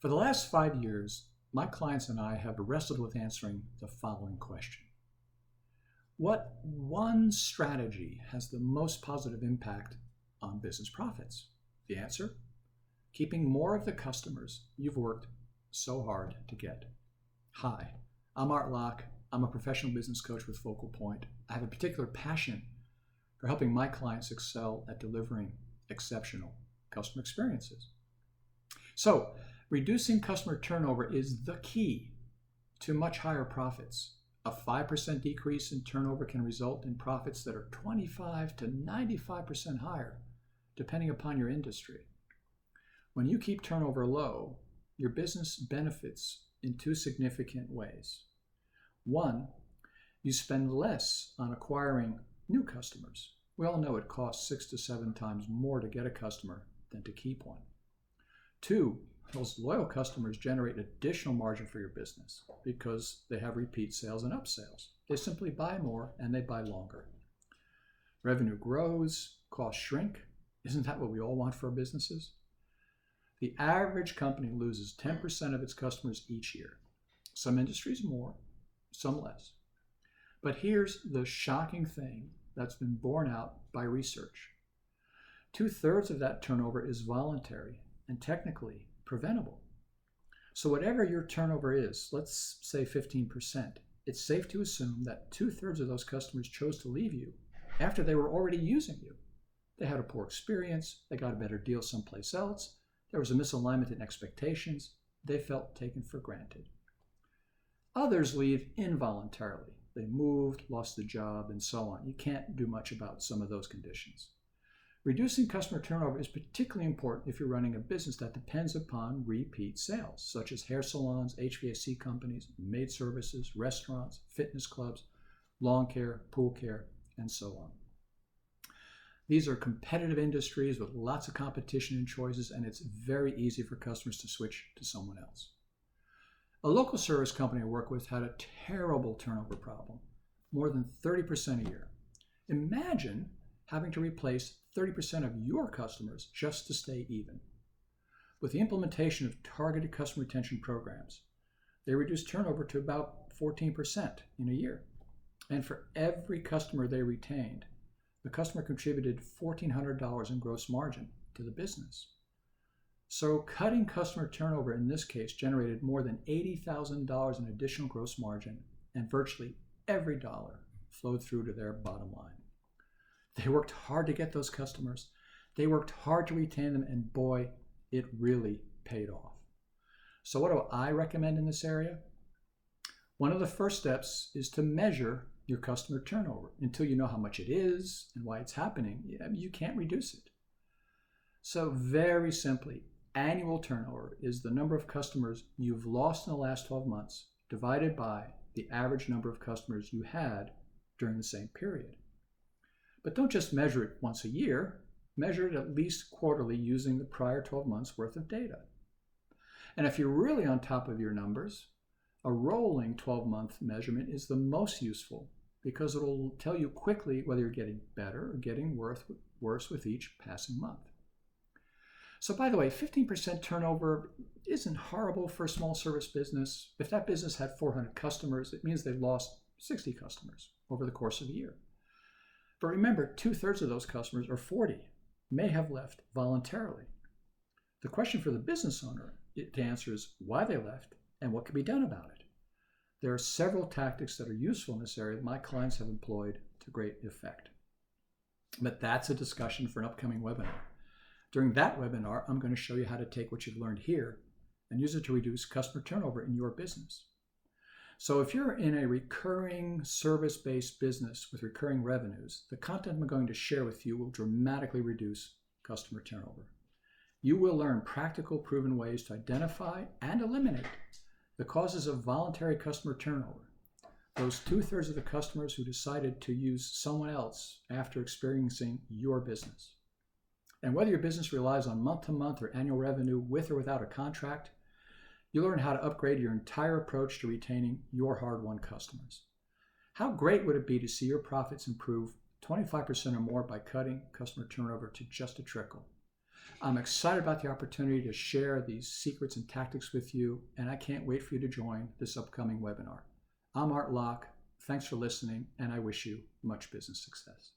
For the last 5 years, my clients and I have wrestled with answering the following question. What one strategy has the most positive impact on business profits? The answer? Keeping more of the customers you've worked so hard to get. Hi, I'm Art Locke. I'm a professional business coach with Focal Point. I have a particular passion for helping my clients excel at delivering exceptional customer experiences. So, reducing customer turnover is the key to much higher profits. A 5% decrease in turnover can result in profits that are 25 to 95% higher, depending upon your industry. When you keep turnover low, your business benefits in two significant ways. One, you spend less on acquiring new customers. We all know it costs 6 to 7 times more to get a customer than to keep one. Two, those loyal customers generate additional margin for your business because they have repeat sales and upsales. They simply buy more and they buy longer. Revenue grows, costs shrink. Isn't that what we all want for our businesses? The average company loses 10% of its customers each year. Some industries more, some less. But here's the shocking thing that's been borne out by research. 2/3 of that turnover is voluntary and technically preventable. So whatever your turnover is, let's say 15%, it's safe to assume that 2/3 of those customers chose to leave you after they were already using you. They had a poor experience, they got a better deal someplace else, there was a misalignment in expectations, they felt taken for granted. Others leave involuntarily. They moved, lost the job, and so on. You can't do much about some of those conditions. Reducing customer turnover is particularly important if you're running a business that depends upon repeat sales, such as hair salons, HVAC companies, maid services, restaurants, fitness clubs, lawn care, pool care, and so on. These are competitive industries with lots of competition and choices, and it's very easy for customers to switch to someone else. A local service company I work with had a terrible turnover problem, more than 30% a year. Imagine having to replace 30% of your customers just to stay even. With the implementation of targeted customer retention programs, they reduced turnover to about 14% in a year. And for every customer they retained, the customer contributed $1,400 in gross margin to the business. So cutting customer turnover in this case generated more than $80,000 in additional gross margin, and virtually every dollar flowed through to their bottom line. They worked hard to get those customers. They worked hard to retain them, and boy, it really paid off. So what do I recommend in this area? One of the first steps is to measure your customer turnover. Until you know how much it is and why it's happening, you can't reduce it. So very simply, annual turnover is the number of customers you've lost in the last 12 months divided by the average number of customers you had during the same period. But don't just measure it once a year, measure it at least quarterly using the prior 12 months worth of data. And if you're really on top of your numbers, a rolling 12-month measurement is the most useful because it'll tell you quickly whether you're getting better or getting worse with each passing month. So by the way, 15% turnover isn't horrible for a small service business. If that business had 400 customers, it means they lost 60 customers over the course of a year. But remember, 2/3 of those customers, or 40, may have left voluntarily. The question for the business owner to answer is why they left and what can be done about it. There are several tactics that are useful in this area that my clients have employed to great effect. But that's a discussion for an upcoming webinar. During that webinar, I'm going to show you how to take what you've learned here and use it to reduce customer turnover in your business. So if you're in a recurring service-based business with recurring revenues, the content I'm going to share with you will dramatically reduce customer turnover. You will learn practical, proven ways to identify and eliminate the causes of voluntary customer turnover, those 2/3 of the customers who decided to use someone else after experiencing your business. And whether your business relies on month-to-month or annual revenue with or without a contract, you learn how to upgrade your entire approach to retaining your hard-won customers. How great would it be to see your profits improve 25% or more by cutting customer turnover to just a trickle? I'm excited about the opportunity to share these secrets and tactics with you, and I can't wait for you to join this upcoming webinar. I'm Art Locke. Thanks for listening, and I wish you much business success.